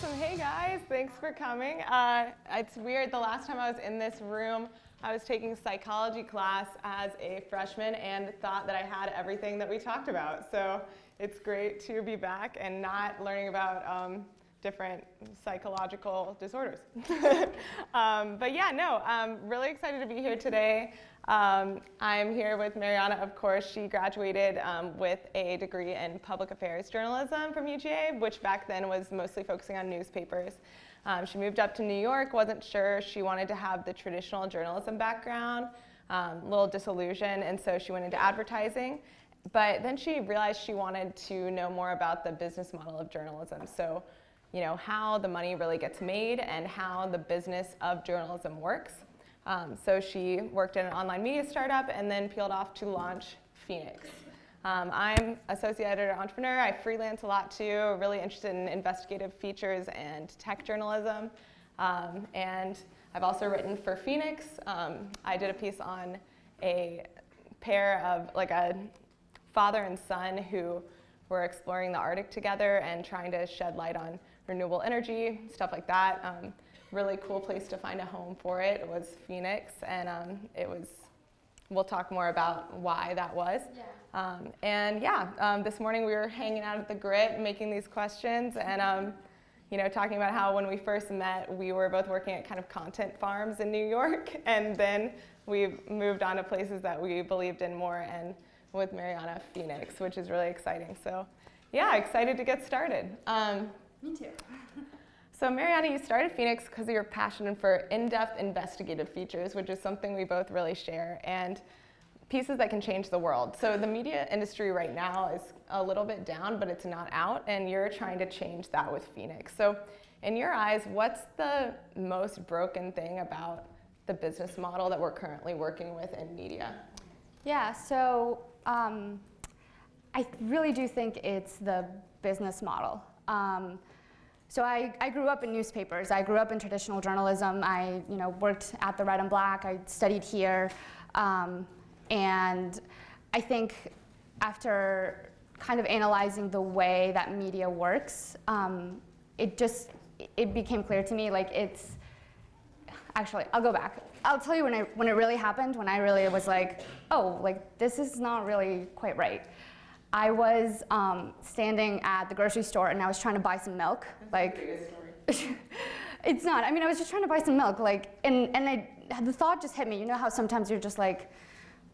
Awesome. Hey guys, thanks for coming. It's weird, the last time I was in this room, I was taking psychology class as a freshman and thought that I had everything that we talked about. So it's great to be back and not learning about different psychological disorders. But yeah, no, I'm really excited to be here today. I'm here with Mariana, of course. She graduated with a degree in public affairs journalism from UGA, which back then was mostly focusing on newspapers. She moved up to New York, wasn't sure she wanted to have the traditional journalism background, a little disillusioned, and so she went into advertising. But then she realized she wanted to know more about the business model of journalism. So, you know, how the money really gets made and how the business of journalism works. So she worked in an online media startup and then peeled off to launch Fenix. I'm associate editor entrepreneur. I freelance a lot too, really interested in investigative features and tech journalism. And I've also written for Fenix. I did a piece on a pair of, like a father and son who were exploring the Arctic together and trying to shed light on renewable energy, stuff like that. Really cool place to find a home for it was Fenix, and we'll talk more about why that was. Yeah. This morning we were hanging out at the Grit making these questions and you know, talking about how when we first met we were both working at kind of content farms in New York, and then we've moved on to places that we believed in more, and with Mariana, Fenix, which is really exciting. So yeah, excited to get started. Me too. So Mariana, you started Fenix because of your passion for in-depth investigative features, which is something we both really share, and pieces that can change the world. So the media industry right now is a little bit down, but it's not out, and you're trying to change that with Fenix. So in your eyes, what's the most broken thing about the business model that we're currently working with in media? Yeah, so I really do think it's the business model. So I grew up in newspapers. I grew up in traditional journalism. I worked at the Red and Black. I studied here. And I think after kind of analyzing the way that media works, it became clear to me, like actually, I'll go back. I'll tell you when it really happened, when I really was like, oh, like this is not really quite right. I was standing at the grocery store and I was trying to buy some milk. That's the biggest story. It's not. I mean, I was just trying to buy some milk, and the thought just hit me. You know how sometimes you're just like,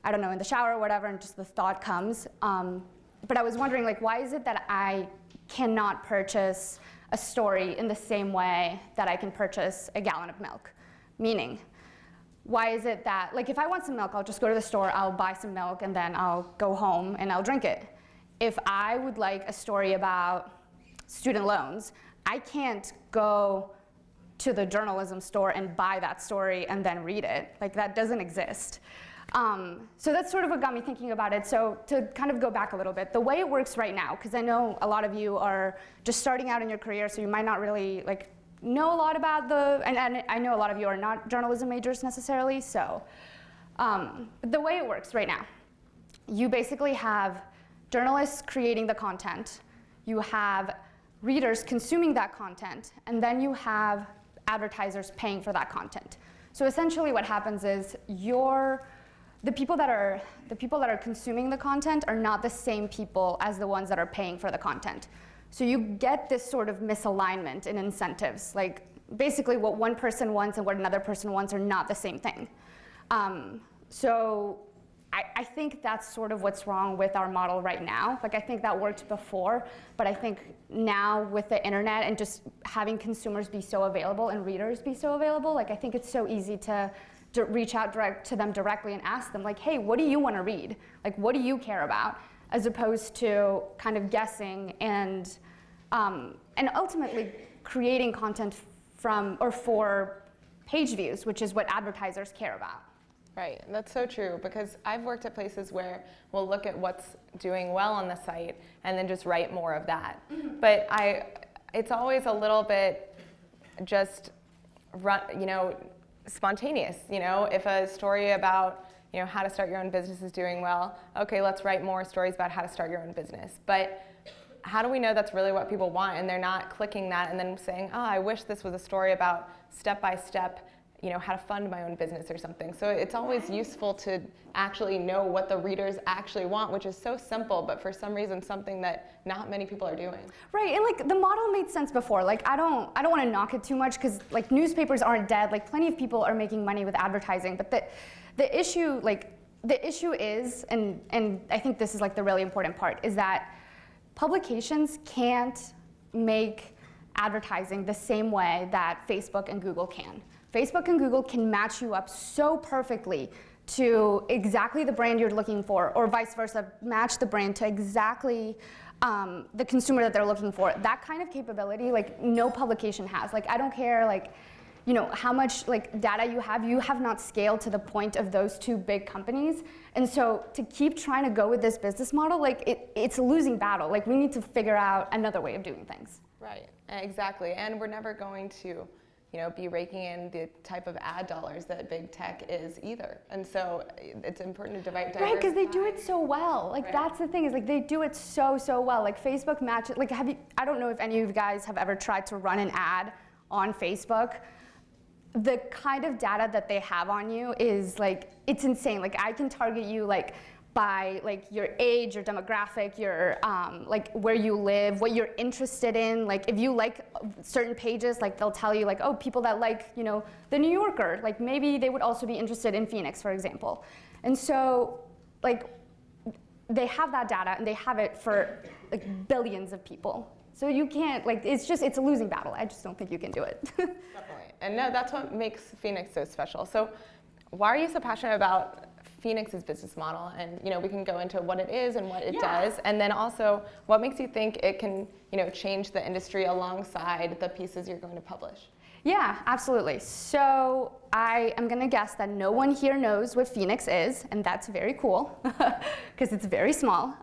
I don't know, in the shower or whatever, and just the thought comes. But I was wondering, like, why is it that I cannot purchase a story in the same way that I can purchase a gallon of milk? Meaning, why is it that, like, if I want some milk, I'll just go to the store, I'll buy some milk, and then I'll go home and I'll drink it. If I would like a story about student loans, I can't go to the journalism store and buy that story and then read it. Like, that doesn't exist. So that's sort of what got me thinking about it. So to kind of go back a little bit, the way it works right now, because I know a lot of you are just starting out in your career, so you might not really know a lot about and I know a lot of you are not journalism majors necessarily, so. But the way it works right now, you basically have journalists creating the content, you have readers consuming that content, and then you have advertisers paying for that content. So essentially what happens is the people that are consuming the content are not the same people as the ones that are paying for the content. So you get this sort of misalignment in incentives. Like, basically what one person wants and what another person wants are not the same thing. So I think that's sort of what's wrong with our model right now. Like, I think that worked before, but I think now with the internet and just having consumers be so available and readers be so available, like, I think it's so easy to reach out to them directly and ask them, like, hey, what do you want to read? Like, what do you care about? As opposed to kind of guessing and ultimately creating content from or for page views, which is what advertisers care about. Right, that's so true, because I've worked at places where we'll look at what's doing well on the site and then just write more of that. Mm-hmm. But it's always a little bit just spontaneous. If a story about how to start your own business is doing well, okay, let's write more stories about how to start your own business. But how do we know that's really what people want and they're not clicking that and then saying, oh, I wish this was a story about step-by-step, how to fund my own business or something. So it's always useful to actually know what the readers actually want, which is so simple, but for some reason something that not many people are doing. Right, and like the model made sense before. Like I don't want to knock it too much because like newspapers aren't dead. Like plenty of people are making money with advertising, but the issue is, and I think this is like the really important part, is that publications can't make advertising the same way that Facebook and Google can. Facebook and Google can match you up so perfectly to exactly the brand you're looking for, or vice versa, match the brand to exactly the consumer that they're looking for. That kind of capability, like no publication has. Like I don't care, like how much like data you have not scaled to the point of those two big companies. And so to keep trying to go with this business model, like it's a losing battle. Like we need to figure out another way of doing things. Right, exactly. And we're never going to be raking in the type of ad dollars that big tech is either. And so it's important to diversify. Right, because they do it so well. Like that's the thing, is like they do it so well. Like Facebook matches, like I don't know if any of you guys have ever tried to run an ad on Facebook. The kind of data that they have on you is like, it's insane. Like I can target you like by like your age, your demographic, your like where you live, what you're interested in. Like if you like certain pages, like they'll tell you like, oh, people that like, the New Yorker, like maybe they would also be interested in Phoenix, for example. And so like they have that data and they have it for like billions of people. So you can't, like, it's a losing battle. I just don't think you can do it. Definitely. And no, that's what makes Fenix so special. So why are you so passionate about Fenix's business model? And we can go into what it is and what it does. And then also, what makes you think it can change the industry alongside the pieces you're going to publish? Yeah, absolutely. So I am going to guess that no one here knows what Fenix is, and that's very cool because it's very small.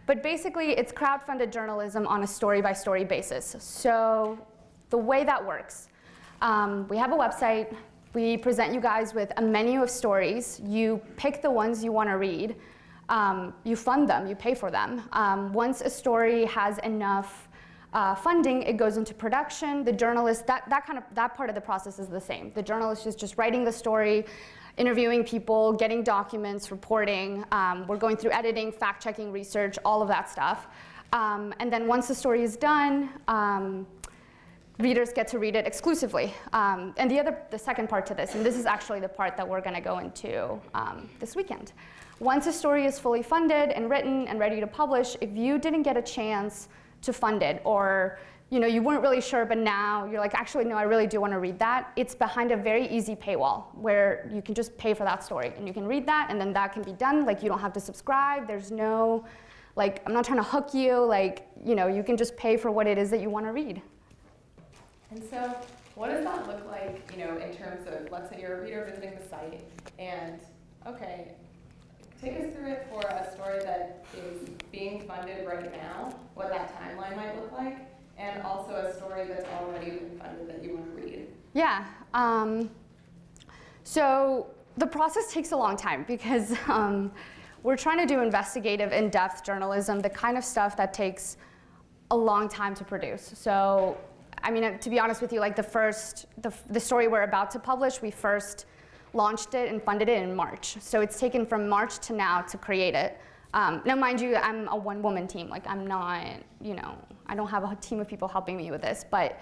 But basically, it's crowdfunded journalism on a story-by-story basis. So the way that works, we have a website. We present you guys with a menu of stories. You pick the ones you want to read. You fund them. You pay for them. Once a story has enough funding, it goes into production. The journalist, that part of the process is the same. The journalist is just writing the story, interviewing people, getting documents, reporting. We're going through editing, fact-checking, research, all of that stuff. And then once the story is done, readers get to read it exclusively. And the second part to this, and this is actually the part that we're going to go into this weekend. Once a story is fully funded and written and ready to publish, if you didn't get a chance to fund it, or you weren't really sure, but now you're like, actually, no, I really do want to read that. It's behind a very easy paywall where you can just pay for that story and you can read that, and then that can be done. Like you don't have to subscribe. There's no, like, I'm not trying to hook you. Like, you can just pay for what it is that you want to read. And so, what does that look like, in terms of, let's say you're a reader visiting the site, and okay, take us through it for a story that is being funded right now, what that timeline might look like, and also a story that's already been funded that you want to read. Yeah. So the process takes a long time because we're trying to do investigative, in-depth journalism, the kind of stuff that takes a long time to produce. So, I mean, to be honest with you, like the story we're about to publish, we first launched it and funded it in March. So it's taken from March to now to create it. Now, mind you, I'm a one-woman team. Like, I'm not, I don't have a team of people helping me with this. But,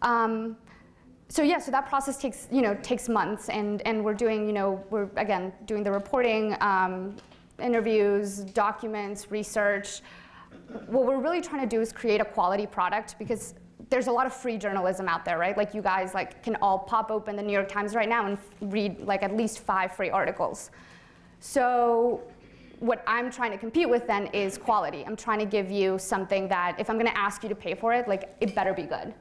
so that process takes months. And we're doing, we're, again, doing the reporting, interviews, documents, research. What we're really trying to do is create a quality product, because there's a lot of free journalism out there, right? Like you guys can all pop open the New York Times right now and read like at least 5 free articles. So what I'm trying to compete with then is quality. I'm trying to give you something that if I'm going to ask you to pay for it, like it better be good.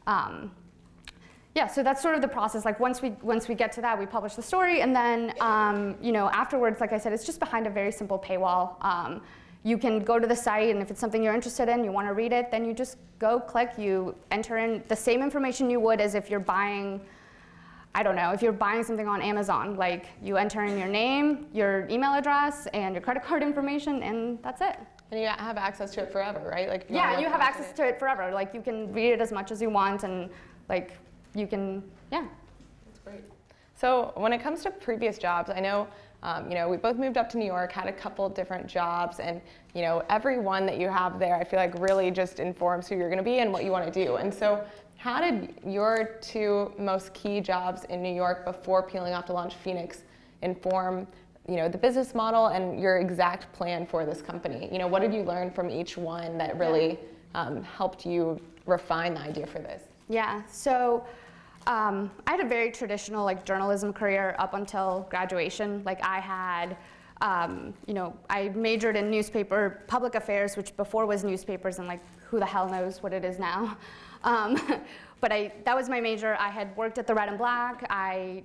So that's sort of the process. Like once we get to that, we publish the story, and then afterwards, like I said, it's just behind a very simple paywall. You can go to the site, and if it's something you're interested in, you want to read it, then you just go click, you enter in the same information you would as if you're buying, I don't know, if you're buying something on Amazon. Like you enter in your name, your email address, and your credit card information, and that's it. And you have access to it forever, right? Like, if you Yeah, wanna you look have back access to it forever. Like you can read it as much as you want, and like you can, yeah. That's great. So when it comes to previous jobs, I know, we both moved up to New York, had a couple different jobs, and every one that you have there, I feel like really just informs who you're going to be and what you want to do. And so, how did your two most key jobs in New York before peeling off to launch Fenix inform, the business model and your exact plan for this company? What did you learn from each one that really helped you refine the idea for this? Yeah. So. I had a very traditional journalism career up until graduation. I had, I majored in newspaper public affairs, which before was newspapers, and who the hell knows what it is now. But that was my major. I had worked at the Red and Black. I,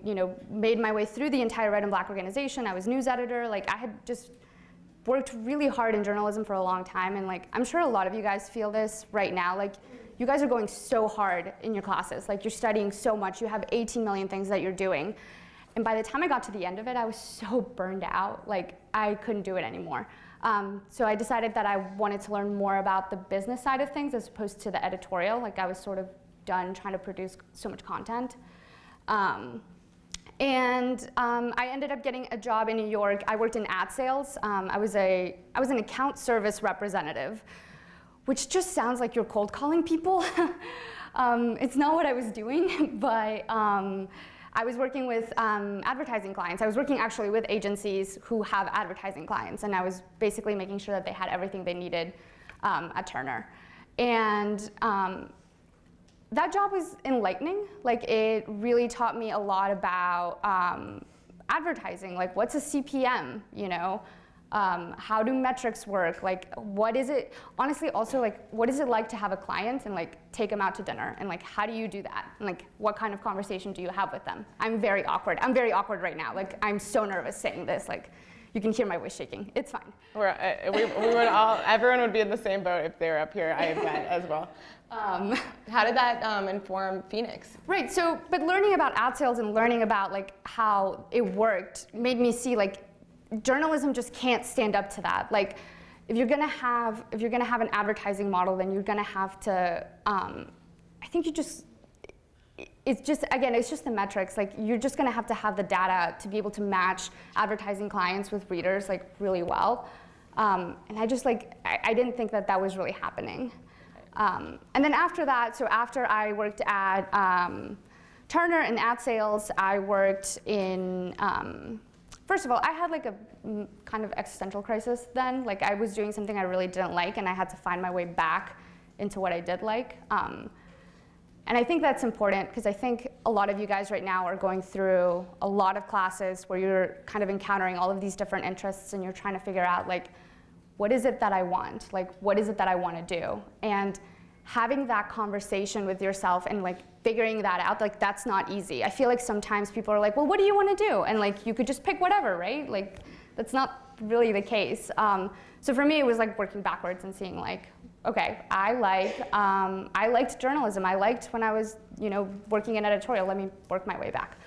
made my way through the entire Red and Black organization. I was news editor. I had just worked really hard in journalism for a long time, and I'm sure a lot of you guys feel this right now. You guys are going so hard in your classes. You're studying so much. You have 18 million things that you're doing. And by the time I got to the end of it, I was so burned out. I couldn't do it anymore. So I decided that I wanted to learn more about the business side of things as opposed to the editorial. I was sort of done trying to produce so much content. I ended up getting a job in New York. I worked in ad sales. I was an account service representative, which just sounds like you're cold calling people. It's not what I was doing, but I was working with advertising clients. I was working actually with agencies who have advertising clients, and I was basically making sure that they had everything they needed at Turner. And that job was enlightening. It really taught me a lot about advertising. What's a CPM, how do metrics work? What is it, honestly, also, what is it like to have a client and, take them out to dinner? And, how do you do that? And, what kind of conversation do you have with them? I'm very awkward. I'm very awkward right now. I'm so nervous saying this. You can hear my voice shaking. It's fine. We would everyone would be in the same boat if they were up here, I bet, as well. How did that inform Fenix? Right, but learning about ad sales and learning about, how it worked made me see, journalism just can't stand up to that. If you're gonna have an advertising model, then you're gonna have to. I think it's just the metrics. You're just gonna have to have the data to be able to match advertising clients with readers really well. And I just I didn't think that was really happening. And then after that, so after I worked at Turner in ad sales, I worked in. First of all, I had a kind of existential crisis then. I was doing something I really didn't like, and I had to find my way back into what I did like. And I think that's important because I think a lot of you guys right now are going through a lot of classes where you're kind of encountering all of these different interests, and you're trying to figure out what is it that I want? What is it that I want to do? And having that conversation with yourself and figuring that out, that's not easy. I feel like sometimes people are well, what do you want to do? And you could just pick whatever, right? That's not really the case. So for me, it was working backwards and seeing okay, I liked journalism. I liked when I was, working in editorial. Let me work my way back.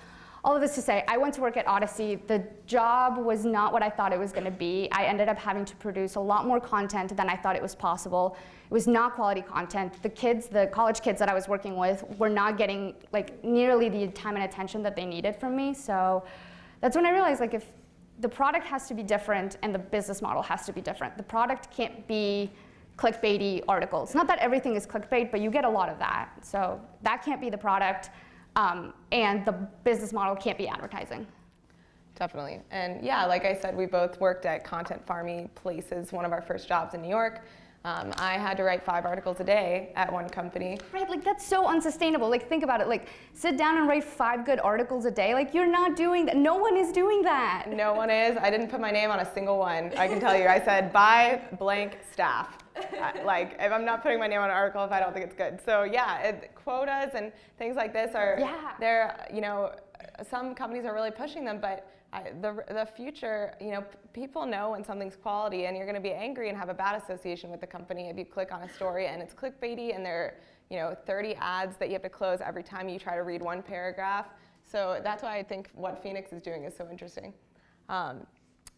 All of this to say, I went to work at Odyssey. The job was not what I thought it was going to be. I ended up having to produce a lot more content than I thought it was possible. It was not quality content. The college kids that I was working with were not getting nearly the time and attention that they needed from me. So that's when I realized if the product has to be different and the business model has to be different. The product can't be clickbaity articles. Not that everything is clickbait, but you get a lot of that. So that can't be the product. And the business model can't be advertising. Definitely. And yeah, like I said, we both worked at content farmy places, one of our first jobs in New York. I had to write 5 articles a day at one company. Right, that's so unsustainable. Think about it, sit down and write 5 good articles a day. You're not doing that. No one is doing that. No one is. I didn't put my name on a single one. I can tell you. I said, by blank staff. If I'm not putting my name on an article if I don't think it's good. So yeah, quotas and things like this are, they're, some companies are really pushing them, but the future, people know when something's quality, and you're going to be angry and have a bad association with the company if you click on a story and it's clickbaity and there are 30 ads that you have to close every time you try to read one paragraph. So that's why I think what Fenix is doing is so interesting.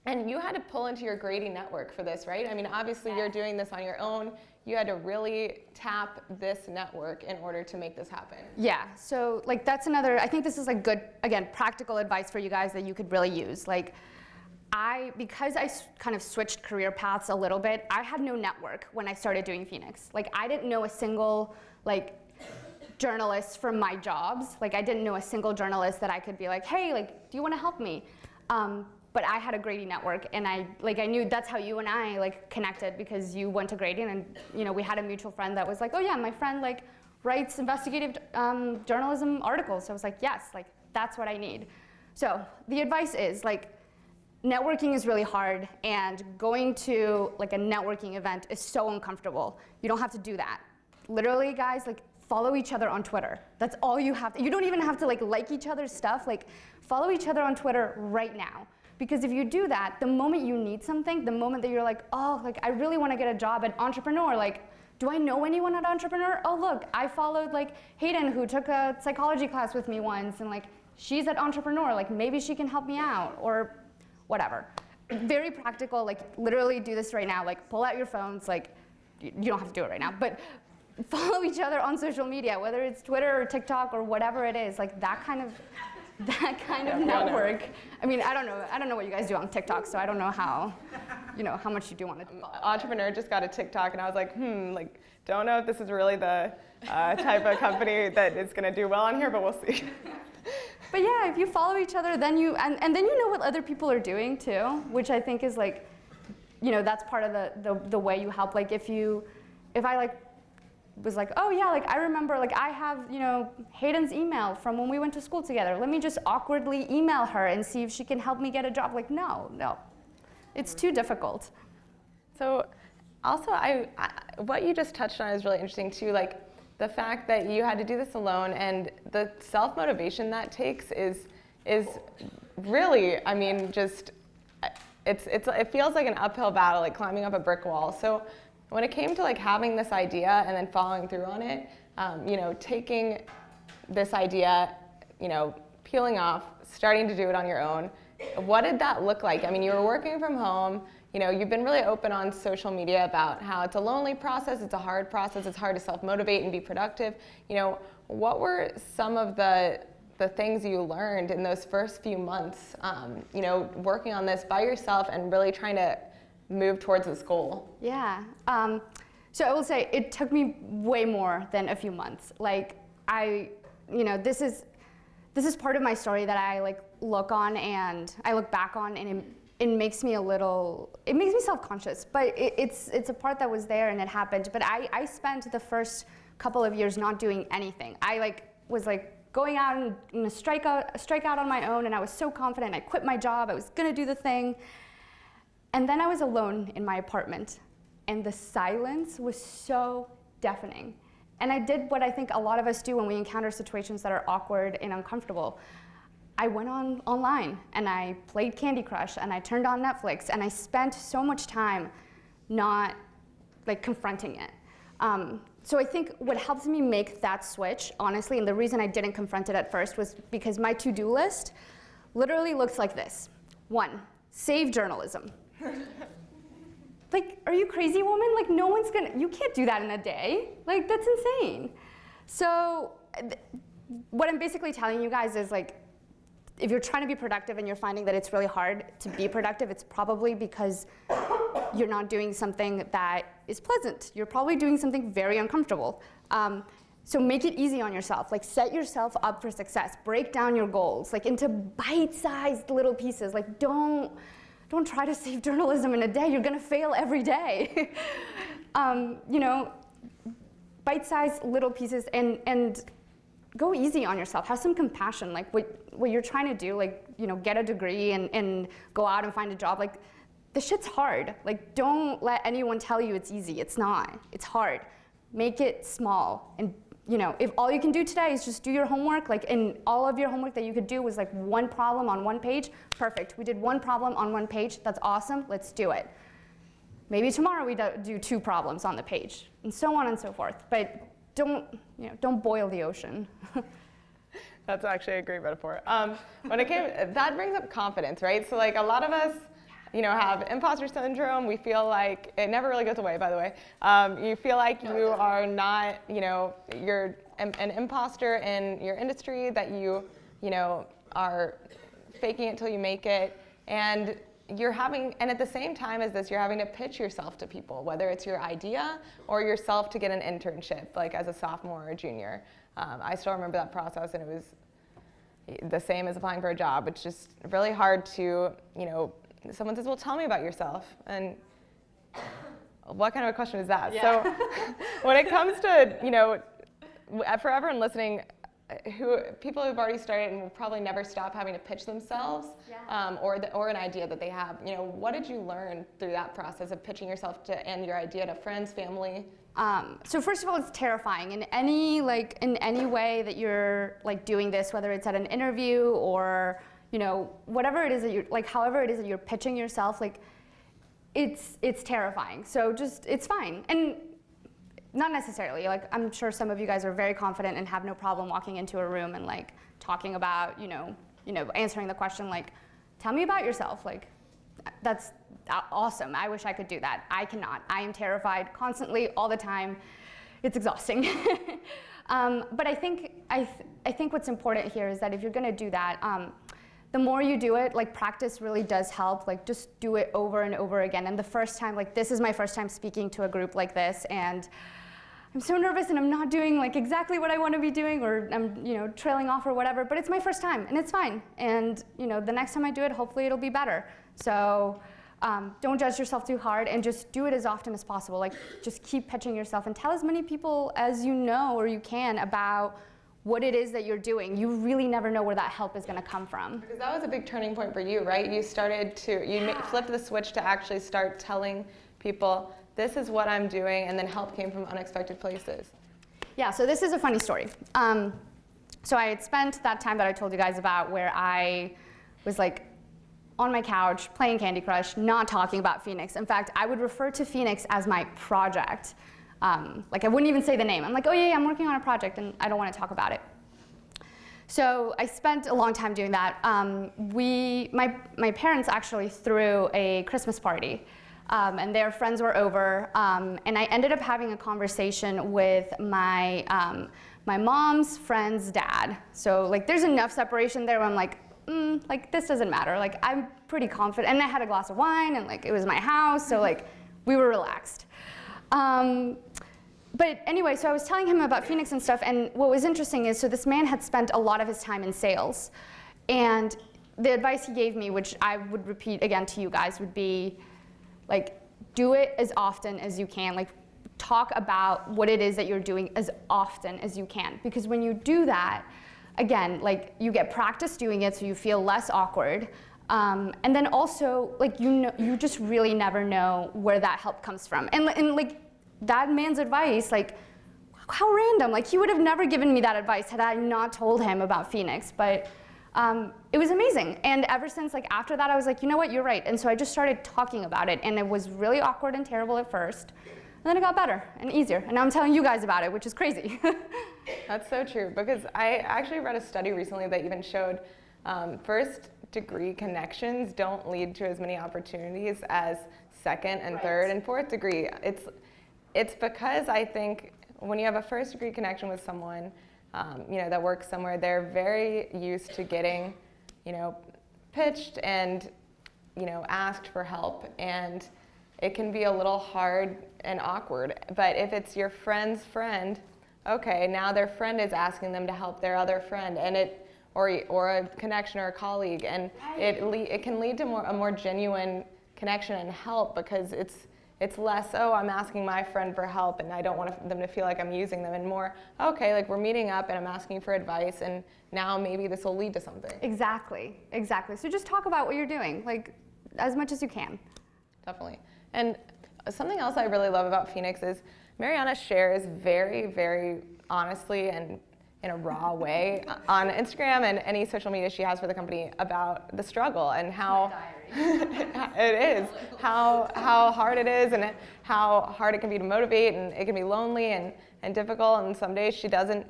And you had to pull into your Grady network for this, right? I mean, obviously you're doing this on your own. You had to really tap this network in order to make this happen. Yeah, so like that's another, I think this is like good, again, practical advice for you guys that you could really use. Like because I kind of switched career paths a little bit, I had no network when I started doing Fenix. Like I didn't know a single like journalist from my jobs. Like I didn't know a single journalist that I could be like, hey, like, do you want to help me? But I had a Grady network, and I knew that's how you and I like connected, because you went to Grady, and we had a mutual friend that was like, oh yeah, my friend like writes investigative journalism articles. So I was like, yes, like that's what I need. So the advice is like, networking is really hard, and going to like a networking event is so uncomfortable. You don't have to do that. Literally, guys, like follow each other on Twitter. That's all you have to. You don't even have to like each other's stuff. Like follow each other on Twitter right now. Because if you do that, the moment you need something, the moment that you're like, oh, like I really want to get a job at Entrepreneur, like, do I know anyone at Entrepreneur? Oh, look, I followed like Hayden, who took a psychology class with me once, and like she's at Entrepreneur, like maybe she can help me out, or whatever. Very practical, like literally do this right now, like pull out your phones, like you don't have to do it right now, but follow each other on social media, whether it's Twitter or TikTok or whatever it is, like that kind of network. I mean, I don't know what you guys do on TikTok, so I don't know how much you do on it. Entrepreneur just got a TikTok, and I was like, like, don't know if this is really the type of company that is going to do well on here, but we'll see. But yeah, if you follow each other, then and then you know what other people are doing too, which I think is like, that's part of the way you help. Like if I like was like, oh yeah, like I remember, like I have, Hayden's email from when we went to school together. Let me just awkwardly email her and see if she can help me get a job. Like, no, it's too difficult. So also, what you just touched on is really interesting too, like the fact that you had to do this alone, and the self-motivation that takes is really, I mean, just, it feels like an uphill battle, like climbing up a brick wall. So when it came to like having this idea and then following through on it, taking this idea, peeling off, starting to do it on your own, what did that look like? I mean, you were working from home, you've been really open on social media about how it's a lonely process, it's a hard process, it's hard to self-motivate and be productive. What were some of the things you learned in those first few months, working on this by yourself and really trying to move towards this goal? Yeah. So I will say it took me way more than a few months. Like this is part of my story that I like look back on, and it makes me self-conscious, but it's a part that was there and it happened. But I spent the first couple of years not doing anything. I was going out and strike out on my own, and I was so confident. I quit my job. I was gonna do the thing. And then I was alone in my apartment, and the silence was so deafening. And I did what I think a lot of us do when we encounter situations that are awkward and uncomfortable. I went online, and I played Candy Crush, and I turned on Netflix, and I spent so much time not confronting it. So I think what helped me make that switch, honestly, and the reason I didn't confront it at first was because my to-do list literally looks like this. 1, save journalism. Like, are you crazy, woman? Like, you can't do that in a day. Like, that's insane. So what I'm basically telling you guys is like, if you're trying to be productive and you're finding that it's really hard to be productive, it's probably because you're not doing something that is pleasant. You're probably doing something very uncomfortable. So make it easy on yourself. Like, set yourself up for success. Break down your goals into bite-sized little pieces. Like, don't try to save journalism in a day. You're gonna fail every day. Bite-sized little pieces, and go easy on yourself. Have some compassion. Like, what you're trying to do, get a degree and go out and find a job. Like, the shit's hard. Like, don't let anyone tell you it's easy. It's not. It's hard. Make it small. And if all you can do today is just do your homework, and all of your homework that you could do was one problem on one page, perfect. We did one problem on one page. That's awesome. Let's do it. Maybe tomorrow we do 2 problems on the page, and so on and so forth. But don't boil the ocean. That's actually a great metaphor. That brings up confidence, right? So a lot of us, have imposter syndrome. We feel like, it never really goes away, by the way. You feel like you are not, you're an imposter in your industry, that you are faking it till you make it. And and at the same time as this, you're having to pitch yourself to people, whether it's your idea or yourself to get an internship, like as a sophomore or junior. I still remember that process, and it was the same as applying for a job. It's just really hard to, someone says, well, tell me about yourself. And what kind of a question is that? Yeah. So when it comes to, for everyone listening, people who've already started and will probably never stop having to pitch themselves, or an idea that they have. What did you learn through that process of pitching yourself and your idea to friends, family? So first of all, it's terrifying in any way that you're doing this, whether it's at an interview or whatever it is that you're however it is that you're pitching yourself, it's terrifying. So it's fine. And not necessarily. I'm sure some of you guys are very confident and have no problem walking into a room and talking about, answering the question tell me about yourself. That's awesome. I wish I could do that. I cannot. I am terrified constantly, all the time. It's exhausting. But I think what's important here is that if you're going to do that, the more you do it, practice really does help. Just do it over and over again. And the first time, this is my first time speaking to a group like this, and I'm so nervous and I'm not doing exactly what I want to be doing, or I'm trailing off or whatever, but it's my first time and it's fine. And the next time I do it, hopefully it'll be better. So don't judge yourself too hard, and just do it as often as possible. Just keep pitching yourself and tell as many people as you know or you can about what it is that you're doing. You really never know where that help is going to come from. Because that was a big turning point for you, right? You started to, flipped the switch to actually start telling people, this is what I'm doing, and then help came from unexpected places. Yeah, so this is a funny story. So I had spent that time that I told you guys about where I was on my couch playing Candy Crush, not talking about Fenix. In fact, I would refer to Fenix as my project. I wouldn't even say the name. I'm oh yeah, I'm working on a project and I don't want to talk about it. So I spent a long time doing that. My parents actually threw a Christmas party. And their friends were over, and I ended up having a conversation with my mom's friend's dad. So there's enough separation there where I'm this doesn't matter. I'm pretty confident, and I had a glass of wine, and it was my house, so we were relaxed. But anyway, so I was telling him about Fenix and stuff, and what was interesting is, so this man had spent a lot of his time in sales, and the advice he gave me, which I would repeat again to you guys, would be do it as often as you can. Talk about what it is that you're doing as often as you can. Because when you do that, again, you get practice doing it, so you feel less awkward. And then also, you just really never know where that help comes from. And that man's advice, how random. He would have never given me that advice had I not told him about Fenix. But it was amazing. And ever since, after that, I was you know what, you're right. And so I just started talking about it. And it was really awkward and terrible at first. And then it got better and easier. And now I'm telling you guys about it, which is crazy. That's so true. Because I actually read a study recently that even showed first degree connections don't lead to as many opportunities as second and third and fourth degree. It's because I think when you have a first degree connection with someone, that works somewhere, they're very used to getting, pitched and, asked for help. And it can be a little hard and awkward. But if it's your friend's friend, okay, now their friend is asking them to help their other friend, and or a connection or a colleague, and it can lead to a more genuine connection and help, because it's less, oh, I'm asking my friend for help and I don't want them to feel like I'm using them, and more, okay, we're meeting up and I'm asking for advice, and now maybe this will lead to something. Exactly. So just talk about what you're doing, as much as you can. Definitely. And something else I really love about Fenix is Mariana shares very, very honestly and in a raw way on Instagram and any social media she has for the company about the struggle and how it is, how hard it is, and how hard it can be to motivate, and it can be lonely and difficult, and some days she doesn't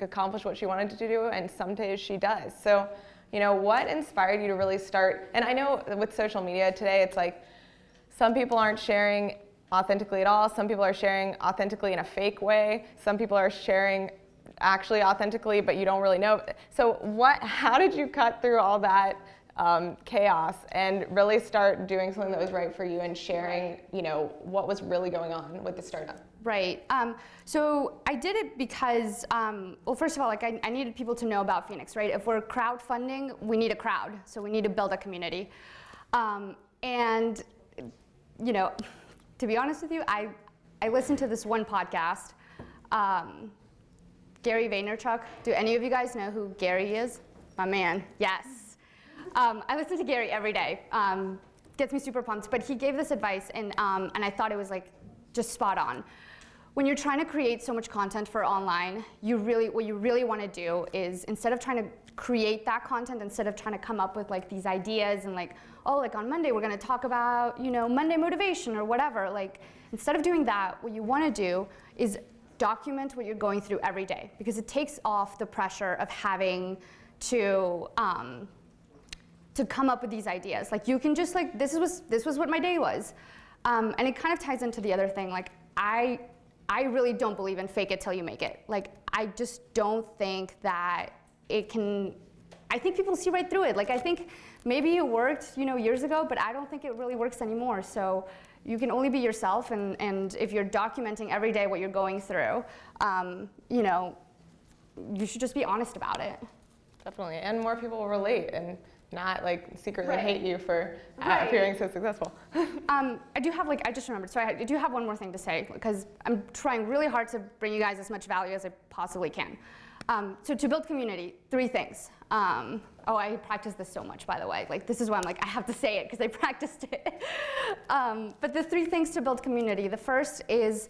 accomplish what she wanted to do, and some days she does. So what inspired you to really start? And I know with social media today, it's like some people aren't sharing authentically at all. Some people are sharing authentically in a fake way. Some people are sharing actually authentically, but you don't really know. So how did you cut through all that chaos and really start doing something that was right for you and sharing, what was really going on with the startup? Right. So I did it because, well, first of all, like I needed people to know about Fenix, right? If we're crowdfunding, we need a crowd, so we need to build a community. And, to be honest with you, I listened to this one podcast. Gary Vaynerchuk. Do any of you guys know who Gary is? My man. Yes. I listen to Gary every day. Gets me super pumped. But he gave this advice, and I thought it was like just spot on. When you're trying to create so much content for online, what you really want to do is, instead of trying to create that content, instead of trying to come up with like these ideas and like, oh, like on Monday we're going to talk about Monday motivation or whatever. Like, instead of doing that, what you want to do is document what you're going through every day, because it takes off the pressure of having to come up with these ideas. Like, you can just like, this was what my day was. And it kind of ties into the other thing. Like, I really don't believe in fake it till you make it. Like, I just don't think that it can, I think people see right through it. Like, I think maybe it worked, years ago, but I don't think it really works anymore. So you can only be yourself, and if you're documenting every day what you're going through, you should just be honest about it. Definitely, and more people will relate and not like secretly Right. hate you for appearing so successful. I do have I just remembered, so I do have one more thing to say, because I'm trying really hard to bring you guys as much value as I possibly can. So to build community, 3 things. I practiced this so much, by the way. Like, this is why I'm like, I have to say it, because I practiced it. But the 3 things to build community. The first is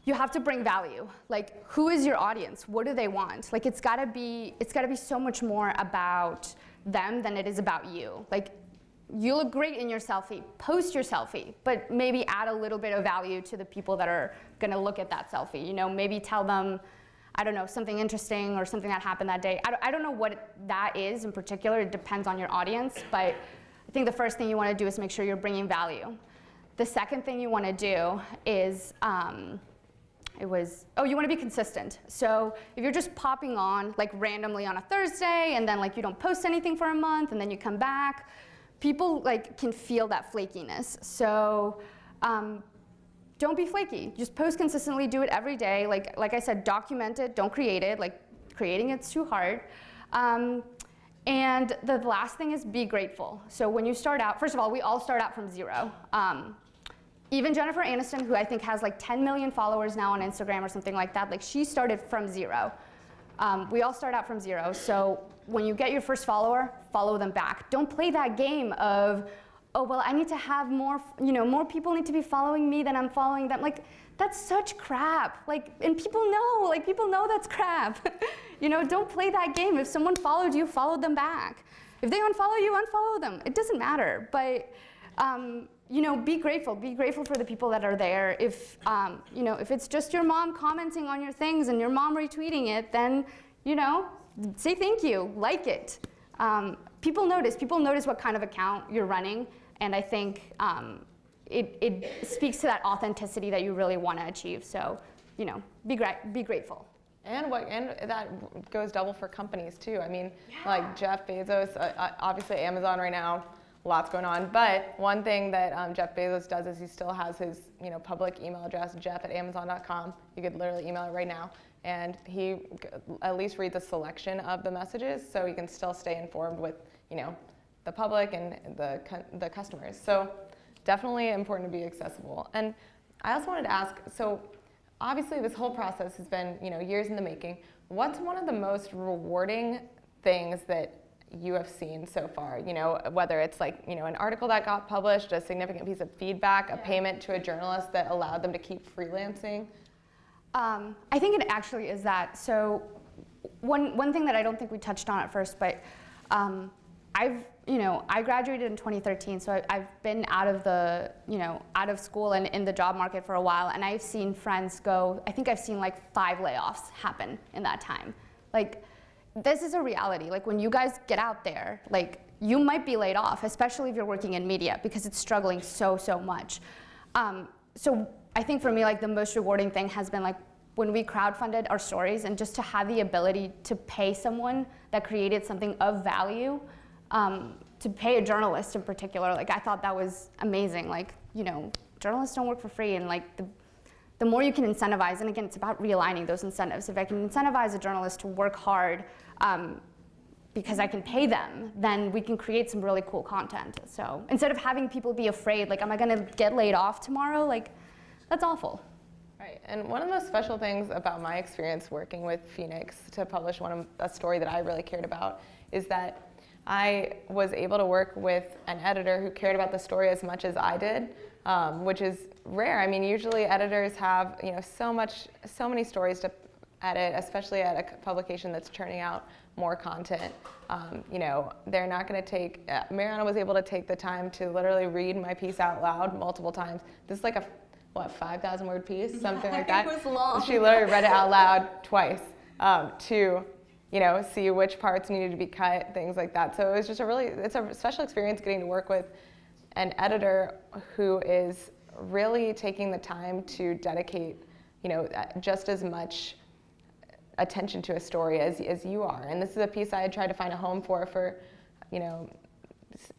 you have to bring value. Like, who is your audience? What do they want? Like, it's gotta be so much more about them than it is about you. Like, you look great in your selfie. Post your selfie, but maybe add a little bit of value to the people that are gonna look at that selfie. Maybe tell them, I don't know, something interesting or something that happened that day. I don't know what that is in particular. It depends on your audience, but I think the first thing you want to do is make sure you're bringing value. The second thing you want to do is, you want to be consistent. So if you're just popping on like randomly on a Thursday, and then like you don't post anything for a month, and then you come back, people like can feel that flakiness. So don't be flaky. Just post consistently. Do it every day. Like I said, document it. Don't create it. Like, creating it's too hard. And the last thing is be grateful. So when you start out, first of all, we all start out from zero. Even Jennifer Aniston, who I think has like 10 million followers now on Instagram or something like that, like, she started from zero. We all start out from zero. So when you get your first follower, follow them back. Don't play that game of, oh, well, I need to have more people need to be following me than I'm following them. Like, that's such crap. Like, and people know that's crap. Don't play that game. If someone followed you, follow them back. If they unfollow you, unfollow them. It doesn't matter. But, be grateful. Be grateful for the people that are there. If it's just your mom commenting on your things and your mom retweeting it, then, say thank you, like it. People notice what kind of account you're running, and I think it speaks to that authenticity that you really want to achieve. So, be grateful. And that goes double for companies too. I mean, like Jeff Bezos, obviously Amazon right now, lots going on. But one thing that Jeff Bezos does is he still has his public email address, jeff@amazon.com. You could literally email it right now. And he at least reads a selection of the messages, so he can still stay informed with the public and the customers. So definitely important to be accessible. And I also wanted to ask, so obviously this whole process has been years in the making. What's one of the most rewarding things that you have seen so far? Whether it's like an article that got published, a significant piece of feedback, a payment to a journalist that allowed them to keep freelancing. I think it actually is that. So one thing that I don't think we touched on at first, but I graduated in 2013, so I've been out of school and in the job market for a while, and I've seen friends go, I think I've seen like 5 layoffs happen in that time. Like, this is a reality. Like when you guys get out there, like you might be laid off, especially if you're working in media because it's struggling so much. So I think for me, like the most rewarding thing has been like when we crowdfunded our stories and just to have the ability to pay someone that created something of value, to pay a journalist in particular, like I thought that was amazing. Like, you know, journalists don't work for free, and like the more you can incentivize, and again, it's about realigning those incentives. If I can incentivize a journalist to work hard because I can pay them, then we can create some really cool content. So instead of having people be afraid, like, am I gonna get laid off tomorrow? Like, that's awful. Right, and one of the most special things about my experience working with Fenix to publish a story that I really cared about is that I was able to work with an editor who cared about the story as much as I did, which is rare. I mean, usually editors have, you know, so many stories to edit, especially at a publication that's churning out more content. You know, they're not going to take. Mariana was able to take the time to literally read my piece out loud multiple times. This is like a 5,000 word piece, something like that. It was long. She literally read it out loud twice to, you know, see which parts needed to be cut, things like that. So it was just it's a special experience getting to work with an editor who is really taking the time to dedicate, you know, just as much attention to a story as you are. And this is a piece I had tried to find a home for, you know,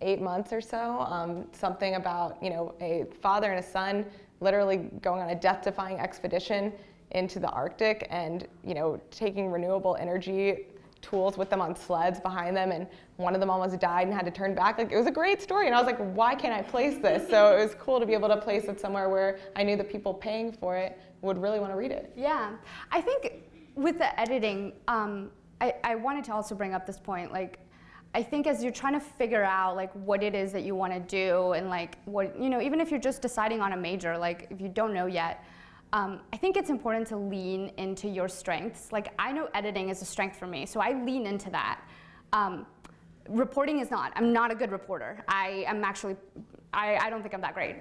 8 months or so. Something about, you know, a father and a son literally going on a death-defying expedition into the Arctic and, you know, taking renewable energy tools with them on sleds behind them, and one of them almost died and had to turn back. Like, it was a great story, and I was like, why can't I place this? So it was cool to be able to place it somewhere where I knew the people paying for it would really want to read it. Yeah, I think with the editing, I wanted to also bring up this point, like, I think as you're trying to figure out like what it is that you want to do, and like what, you know, even if you're just deciding on a major, like if you don't know yet, I think it's important to lean into your strengths. Like, I know editing is a strength for me, so I lean into that. Reporting is not. I'm not a good reporter. I don't think I'm that great.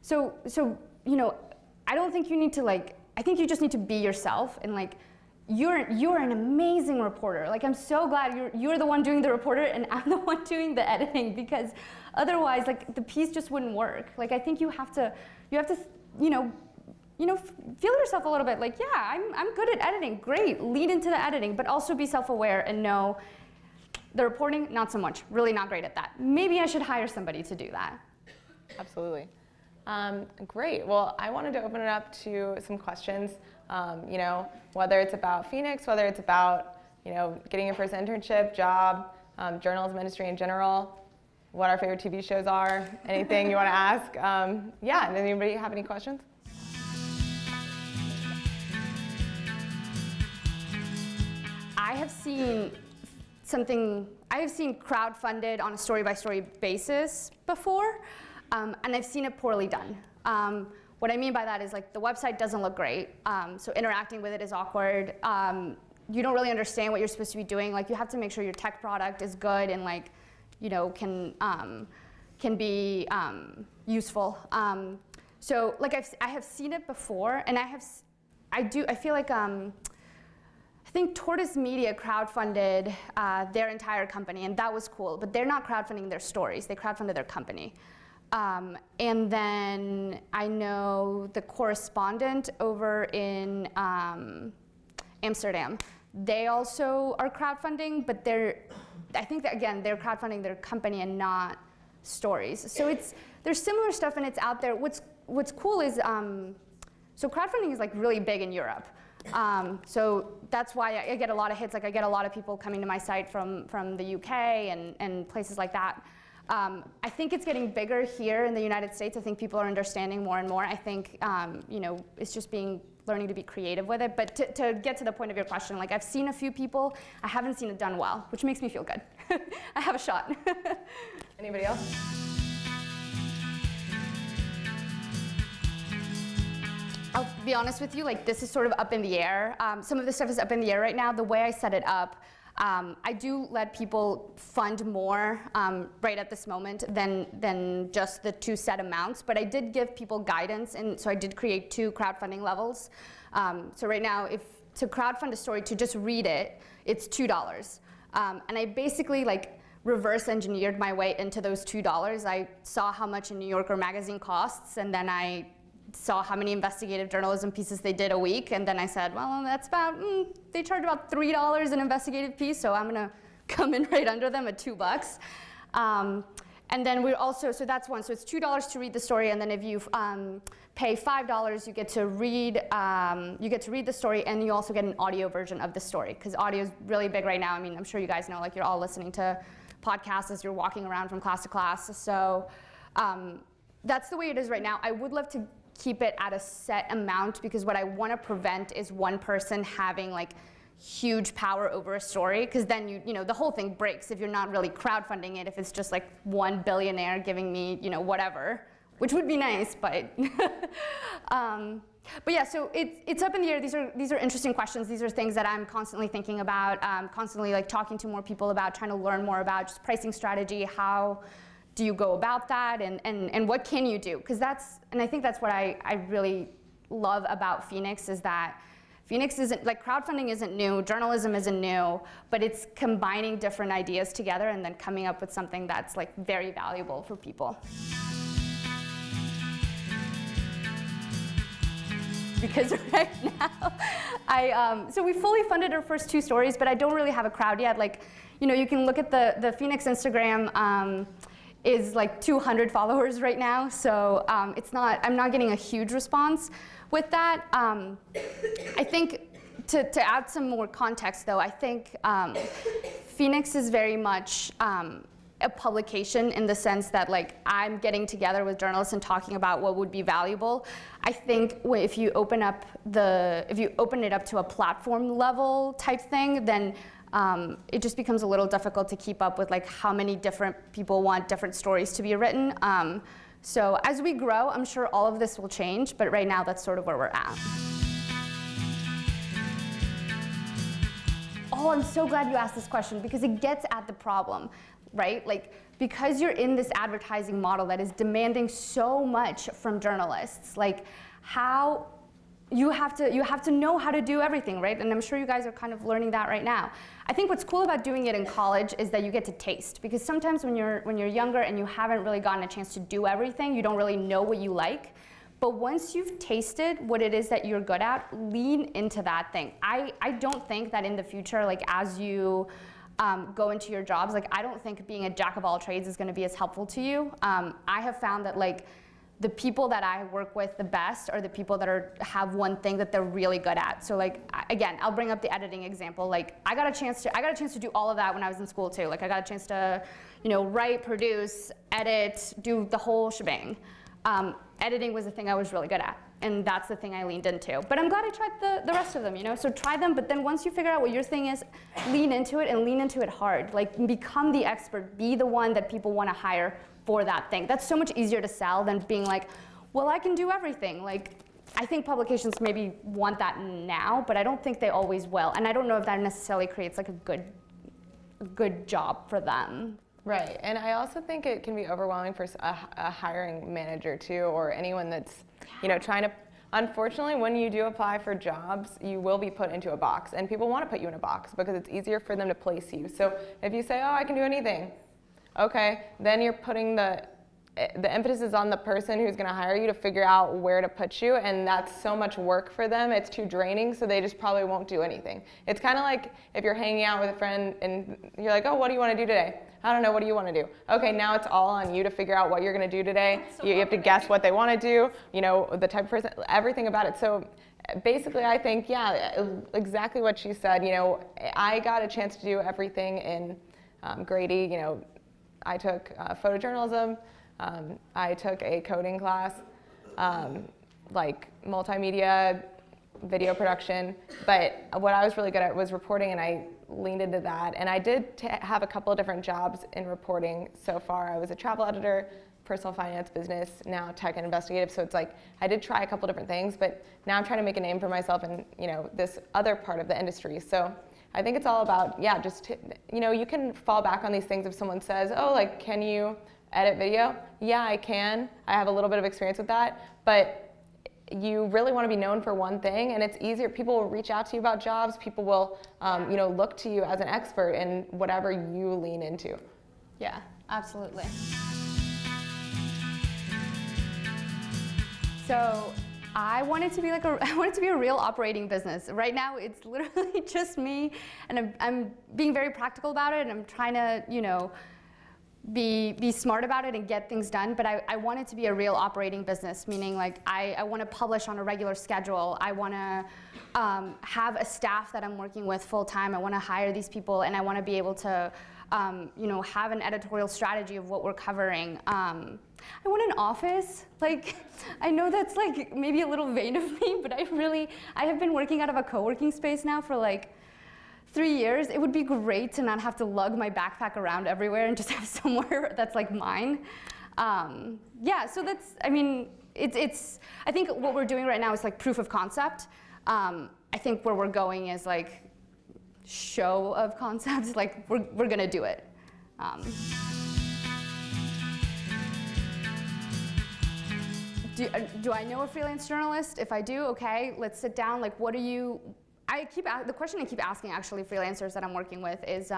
So you know, I don't think you need to like, I think you just need to be yourself, and like, you're an amazing reporter. Like, I'm so glad you're the one doing the reporter and I'm the one doing the editing, because otherwise, like, the piece just wouldn't work. Like, I think you have to, you know, feel yourself a little bit. Like, yeah, I'm good at editing. Great, lean into the editing, but also be self-aware and know the reporting, not so much. Really not great at that. Maybe I should hire somebody to do that. Absolutely. Great. Well, I wanted to open it up to some questions. You know, whether it's about Fenix, whether it's about, you know, getting your first internship, job, journalism industry in general, what our favorite TV shows are, anything you want to ask. Yeah, and anybody have any questions? I have seen crowdfunded on a story-by-story basis before, and I've seen it poorly done. What I mean by that is, like, the website doesn't look great, so interacting with it is awkward. You don't really understand what you're supposed to be doing. Like, you have to make sure your tech product is good and, like, you know, can be useful. So, like, I have seen it before, and I feel like I think Tortoise Media crowdfunded their entire company, and that was cool. But they're not crowdfunding their stories; they crowdfunded their company. And then I know the correspondent over in Amsterdam, they also are crowdfunding, but I think that, again, they're crowdfunding their company and not stories. So there's similar stuff, and it's out there. What's cool is, so crowdfunding is like really big in Europe. So that's why I get a lot of hits. Like, I get a lot of people coming to my site from the UK and places like that. I think it's getting bigger here in the United States. I think people are understanding more and more. I think, you know, it's just learning to be creative with it. But to get to the point of your question, like, I've seen a few people. I haven't seen it done well, which makes me feel good. I have a shot. Anybody else? I'll be honest with you, like, this is sort of up in the air. Some of this stuff is up in the air right now. The way I set it up, I do let people fund more right at this moment than just the 2 set amounts, but I did give people guidance, and so I did create 2 crowdfunding levels. So right now, if to crowdfund a story, to just read it, it's $2. And I basically like reverse engineered my way into those $2. I saw how much a New Yorker magazine costs, and then I saw how many investigative journalism pieces they did a week, and then I said, well, that's about, they charge about $3 an investigative piece, so I'm gonna come in right under them at $2. And then we're also, so that's one, so it's $2 to read the story, and then if you pay $5, you get to read the story, and you also get an audio version of the story, because audio is really big right now. I mean, I'm sure you guys know, like, you're all listening to podcasts as you're walking around from class to class, so that's the way it is right now. I would love to keep it at a set amount, because what I want to prevent is one person having like huge power over a story, because then you know the whole thing breaks if you're not really crowdfunding it, if it's just like one billionaire giving me, you know, whatever, which would be nice, but but yeah, so it's up in the air. These are interesting questions. These are things that I'm constantly thinking about, constantly like talking to more people about, trying to learn more about just pricing strategy. How do you go about that, and what can you do? Because I think that's what I really love about Fenix, is that Fenix isn't, like, crowdfunding isn't new, journalism isn't new, but it's combining different ideas together and then coming up with something that's like very valuable for people. Because right now, so we fully funded our first 2 stories, but I don't really have a crowd yet. Like, you know, you can look at the Fenix Instagram, is like 200 followers right now, so I'm not getting a huge response with that. I think to add some more context, though, I think Fenix is very much a publication in the sense that, like, I'm getting together with journalists and talking about what would be valuable. I think if you open it up to a platform level type thing, then it just becomes a little difficult to keep up with, like, how many different people want different stories to be written. So as we grow, I'm sure all of this will change, but right now that's sort of where we're at. Oh, I'm so glad you asked this question, because it gets at the problem, right? Like, because you're in this advertising model that is demanding so much from journalists, like, how you have to know how to do everything, right? And I'm sure you guys are kind of learning that right now. I think what's cool about doing it in college is that you get to taste, because sometimes when you're younger and you haven't really gotten a chance to do everything, you don't really know what you like. But once you've tasted what it is that you're good at, lean into that thing. I don't think that in the future, like, as you go into your jobs, like, I don't think being a jack of all trades is going to be as helpful to you. I have found that, like, the people that I work with the best are the people that have one thing that they're really good at. So, like, again, I'll bring up the editing example. Like, I got a chance to do all of that when I was in school too. Like, I got a chance to, you know, write, produce, edit, do the whole shebang. Editing was the thing I was really good at, and that's the thing I leaned into. But I'm glad I tried the rest of them, you know? So try them, but then once you figure out what your thing is, lean into it, and lean into it hard. Like, become the expert, be the one that people want to hire for that thing. That's so much easier to sell than being like, well, I can do everything. Like, I think publications maybe want that now, but I don't think they always will. And I don't know if that necessarily creates, like, a good job for them. Right, and I also think it can be overwhelming for a hiring manager too, or anyone that's, you know, trying to. Unfortunately, when you do apply for jobs, you will be put into a box, and people want to put you in a box because it's easier for them to place you. So if you say, oh, I can do anything, okay, then you're putting the emphasis is on the person who's going to hire you to figure out where to put you, and that's so much work for them. It's too draining, so they just probably won't do anything. It's kind of like if you're hanging out with a friend and you're like, oh, what do you want to do today? I don't know, what do you want to do? Okay, now it's all on you to figure out what you're going to do today. You have to guess what they want to do, you know, the type of person, everything about it. So basically, I think, yeah, exactly what she said. You know, I got a chance to do everything in Grady. You know, I took photojournalism. I took a coding class, like multimedia, video production, but what I was really good at was reporting, and I leaned into that. And I did have a couple of different jobs in reporting so far. I was a travel editor, personal finance, business, now tech and investigative. So it's like I did try a couple different things, but now I'm trying to make a name for myself in, you know, this other part of the industry. So I think it's all about, yeah, just, you know, you can fall back on these things if someone says, oh, like, can you edit video? Yeah, I can. I have a little bit of experience with that, but you really want to be known for one thing, and it's easier. People will reach out to you about jobs. People will, look to you as an expert in whatever you lean into. Yeah, absolutely. So I want it to be a real operating business. Right now, it's literally just me, and I'm being very practical about it, and I'm trying to, be smart about it and get things done, but I want it to be a real operating business, meaning like I want to publish on a regular schedule. I want to have a staff that I'm working with full time. I want to hire these people, and I want to be able to have an editorial strategy of what we're covering. I want an office. Like, I know that's like maybe a little vain of me, but I have been working out of a co-working space now for like 3 years. It would be great to not have to lug my backpack around everywhere and just have somewhere that's like mine. So that's, it's, I think what we're doing right now is like proof of concept. I think where we're going is like show of concepts, like we're gonna do it. Do I know a freelance journalist? If I do, okay, let's sit down. Like, what do you, the question I keep asking actually freelancers that I'm working with is,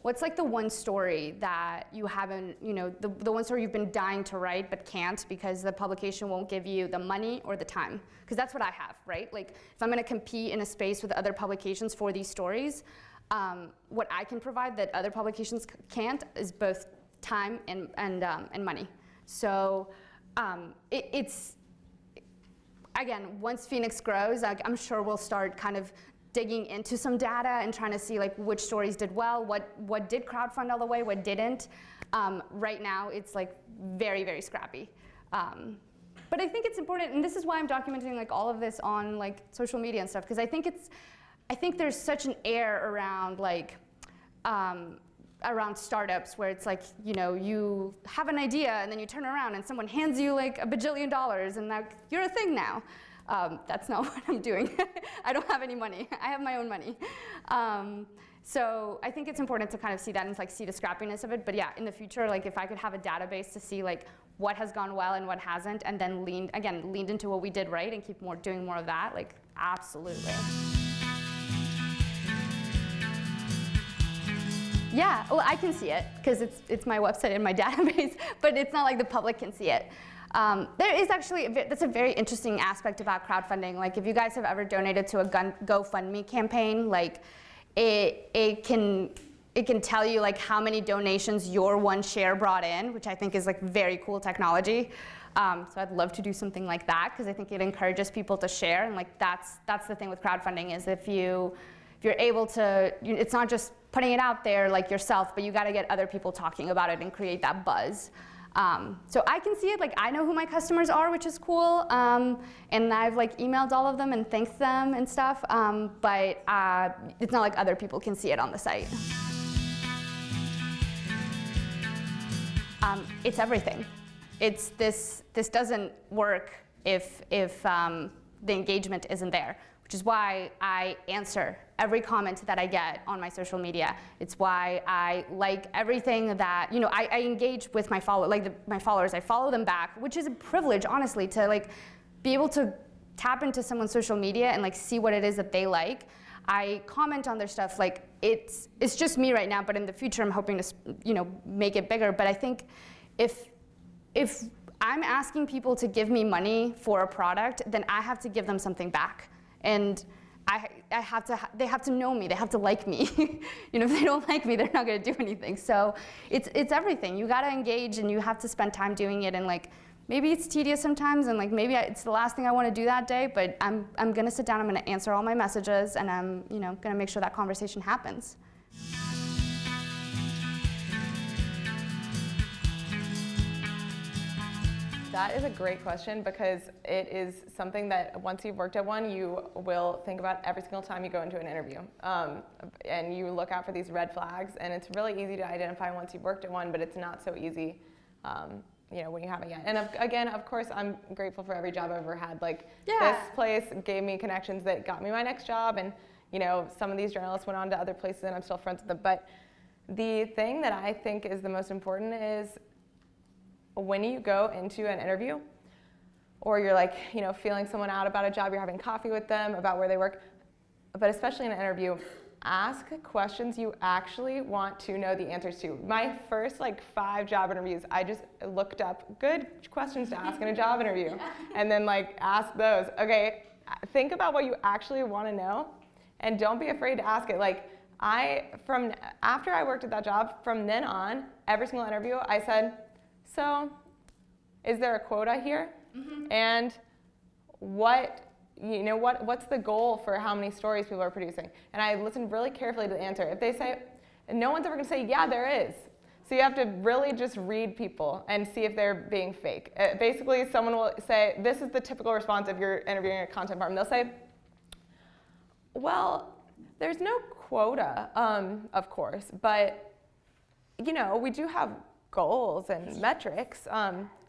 what's like the one story that you haven't, the one story you've been dying to write but can't because the publication won't give you the money or the time? Because that's what I have, right? Like, if I'm gonna compete in a space with other publications for these stories, what I can provide that other publications can't is both time and money. So it's, again, once Fenix grows, I'm sure we'll start kind of digging into some data and trying to see like which stories did well, what did crowdfund all the way, what didn't. Right now, it's like very, very scrappy. But I think it's important, and this is why I'm documenting like all of this on like social media and stuff, because I think there's such an air around like around startups where it's like, you have an idea and then you turn around and someone hands you like $1 bajillion and like, you're a thing now. That's not what I'm doing. I don't have any money. I have my own money. So I think it's important to kind of see that and like see the scrappiness of it. But yeah, in the future, like if I could have a database to see like what has gone well and what hasn't, and then leaned into what we did right and keep doing more of that, like absolutely. Yeah, well, I can see it because it's my website and my database, but it's not like the public can see it. There is actually, that's a very interesting aspect about crowdfunding. Like if you guys have ever donated to a GoFundMe campaign, like it can tell you like how many donations your one share brought in, which I think is like very cool technology. So I'd love to do something like that because I think it encourages people to share, and like that's the thing with crowdfunding is if you're able to, it's not just putting it out there like yourself, but you got to get other people talking about it and create that buzz. So I can see it, like I know who my customers are, which is cool, and I've like emailed all of them and thanked them and stuff, but it's not like other people can see it on the site. It's everything. It's this doesn't work if the engagement isn't there, which is why I answer every comment that I get on my social media. It's why I like everything that, I engage with my followers. I follow them back, which is a privilege, honestly, to like be able to tap into someone's social media and like see what it is that they like. I comment on their stuff. Like it's just me right now, but in the future I'm hoping to, make it bigger. But I think if I'm asking people to give me money for a product, then I have to give them something back. And they have to know me, they have to like me. If they don't like me, they're not gonna do anything. So it's everything. You gotta engage and you have to spend time doing it, and like maybe it's tedious sometimes, and like maybe it's the last thing I wanna do that day, but I'm gonna sit down, I'm gonna answer all my messages, and I'm gonna make sure that conversation happens. That is a great question because it is something that once you've worked at one, you will think about every single time you go into an interview. And you look out for these red flags, and it's really easy to identify once you've worked at one, but it's not so easy when you haven't yet. And again, of course, I'm grateful for every job I've ever had. Like this place gave me connections that got me my next job, and some of these journalists went on to other places and I'm still friends with them. But the thing that I think is the most important is when you go into an interview, or you're like, feeling someone out about a job, you're having coffee with them about where they work, but especially in an interview, ask questions you actually want to know the answers to. My first 5 job interviews, I just looked up good questions to ask in a job interview, and then ask those. Okay, think about what you actually want to know, and don't be afraid to ask it. After I worked at that job, from then on, every single interview, I said, so, is there a quota here? Mm-hmm. And what's the goal for how many stories people are producing? And I listened really carefully to the answer. If they say, and no one's ever going to say, yeah, there is. So you have to really just read people and see if they're being fake. Basically, someone will say, this is the typical response if you're interviewing a content firm. They'll say, well, there's no quota, of course, but we do have goals and metrics.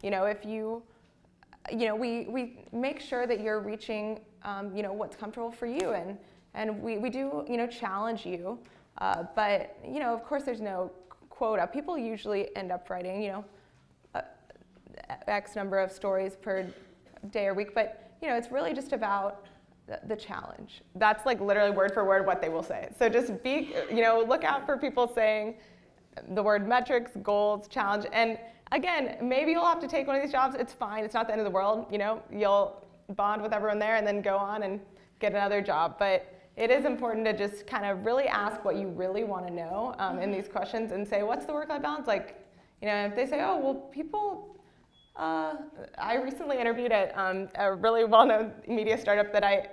If you, we make sure that you're reaching, what's comfortable for you, and we do, challenge you, but of course there's no quota. People usually end up writing, X number of stories per day or week, but it's really just about the challenge. That's literally word for word what they will say. So just look out for people saying the word metrics, goals, challenge, and again, maybe you'll have to take one of these jobs. It's fine. It's not the end of the world. You'll bond with everyone there and then go on and get another job. But it is important to just kind of really ask what you really want to know in these questions and say, what's the work-life balance? If they say, oh, well, people, I recently interviewed at a really well-known media startup that I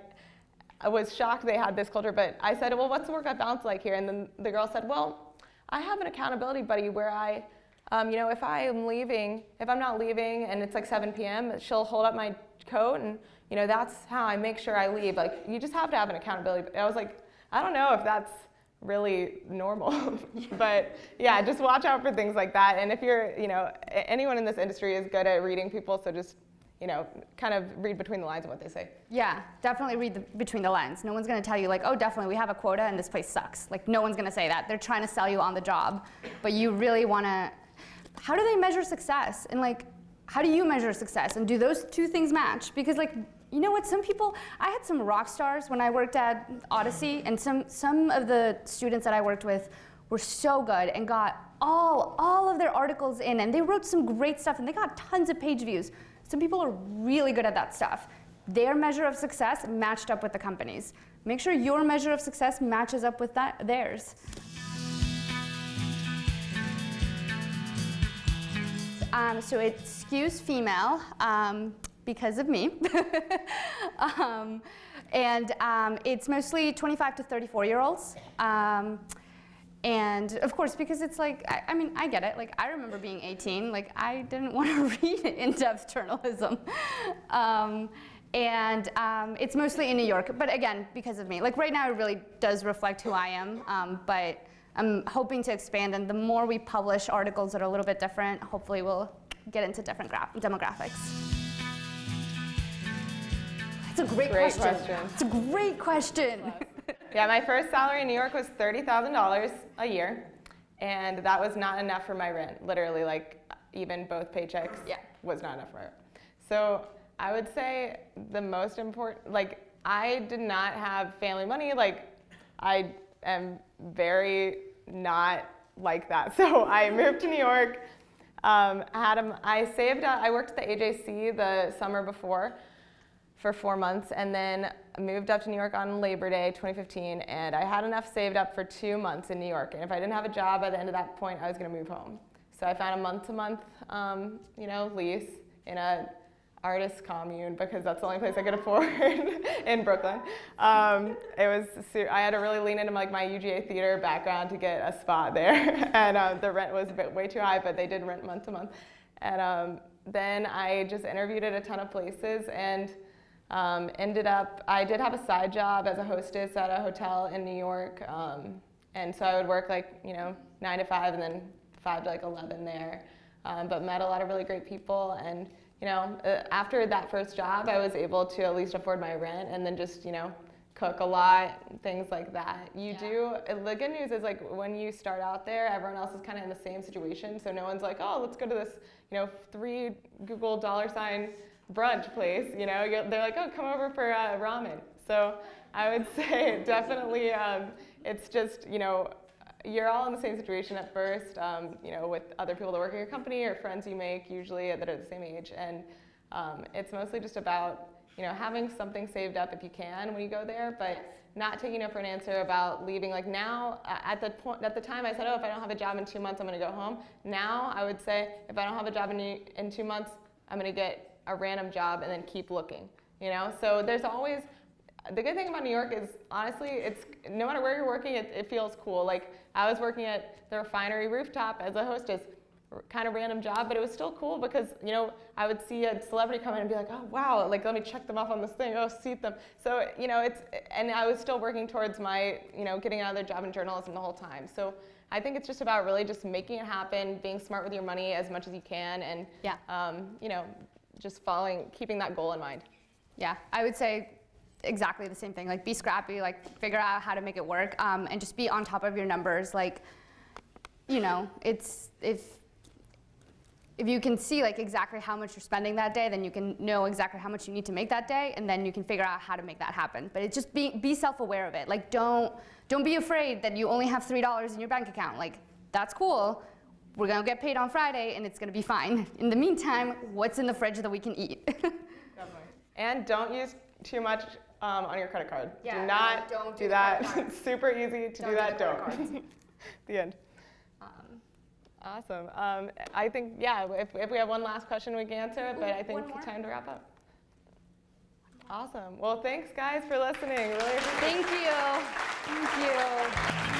was shocked they had this culture, but I said, well, what's the work-life balance like here? And then the girl said, well, I have an accountability buddy where I, if I'm not leaving and it's 7 p.m., she'll hold up my coat and, that's how I make sure I leave. You just have to have an accountability. I was like, I don't know if that's really normal, but yeah, just watch out for things like that. And if you're, anyone in this industry is good at reading people, so just, kind of read between the lines of what they say. Yeah, definitely read between the lines. No one's going to tell you oh, definitely we have a quota and this place sucks. No one's going to say that. They're trying to sell you on the job, but you really want to. How do they measure success? And how do you measure success? And do those two things match? Because you know what? Some people, I had some rock stars when I worked at Odyssey, and some of the students that I worked with were so good and got all of their articles in, and they wrote some great stuff, and they got tons of page views. Some people are really good at that stuff. Their measure of success matched up with the company's. Make sure your measure of success matches up with theirs. So it skews female because of me. It's mostly 25 to 34-year-olds. And of course, because it's I get it. I remember being 18. I didn't want to read in-depth journalism. It's mostly in New York. But again, because of me. Right now, it really does reflect who I am. But I'm hoping to expand. And the more we publish articles that are a little bit different, hopefully we'll get into different demographics. It's a great question. It's a great question. Yeah, my first salary in New York was $30,000 a year, and that was not enough for my rent. Literally, even both paychecks was not enough for it. So I would say the most important, I did not have family money. I am very not like that. So I moved to New York. I saved up. I worked at the AJC the summer before for 4 months, and then moved up to New York on Labor Day 2015, and I had enough saved up for 2 months in New York. And if I didn't have a job by the end of that point, I was going to move home. So I found a month-to-month, lease in a artist commune, because that's the only place I could afford in Brooklyn. I had to really lean into my UGA theater background to get a spot there, and the rent was way too high, but they did rent month to month. And then I just interviewed at a ton of places, and I did have a side job as a hostess at a hotel in New York, and so I would work 9 to 5 and then 5 to 11 there, but met a lot of really great people. And after that first job, I was able to at least afford my rent, and then just cook a lot, things like that. The good news is when you start out there, everyone else is kind of in the same situation, so no one's oh, let's go to this 3 Google $sign brunch place, you know, they're like, oh, come over for ramen. So I would say definitely it's just, you know, you're all in the same situation at first, you know, with other people that work at your company or friends you make usually that are the same age. And it's mostly just about, you know, having something saved up if you can when you go there, but not taking no for an answer about leaving. Like now, at the time I said, oh, if I don't have a job in 2 months, I'm gonna go home. Now I would say, if I don't have a job in 2 months, I'm gonna get a random job and then keep looking, you know? So there's always, the good thing about New York is, honestly, it's no matter where you're working, it feels cool. Like I was working at the refinery rooftop as a hostess, kind of random job, but it was still cool because, you know, I would see a celebrity come in and be like, oh wow, like let me check them off on this thing, oh, seat them. So, you know, and I was still working towards my, you know, getting another job in journalism the whole time. So I think it's just about really just making it happen, being smart with your money as much as you can, and, you know, just keeping that goal in mind. Yeah, I would say exactly the same thing. Like be scrappy, like figure out how to make it work, and just be on top of your numbers. Like, you know, it's if you can see like exactly how much you're spending that day, then you can know exactly how much you need to make that day, and then you can figure out how to make that happen. But it's just be self-aware of it. Like don't be afraid that you only have $3 in your bank account. Like that's cool. We're gonna get paid on Friday, and it's gonna be fine. In the meantime, what's in the fridge that we can eat? Definitely. And don't use too much on your credit card. Yeah, do not don't do that. It's super easy to do that. Don't. The end. Awesome. I think, yeah, if we have one last question, we can answer it, but I think it's time to wrap up. Awesome. Well, thanks, guys, for listening. Really appreciate it. Thank you. Thank you.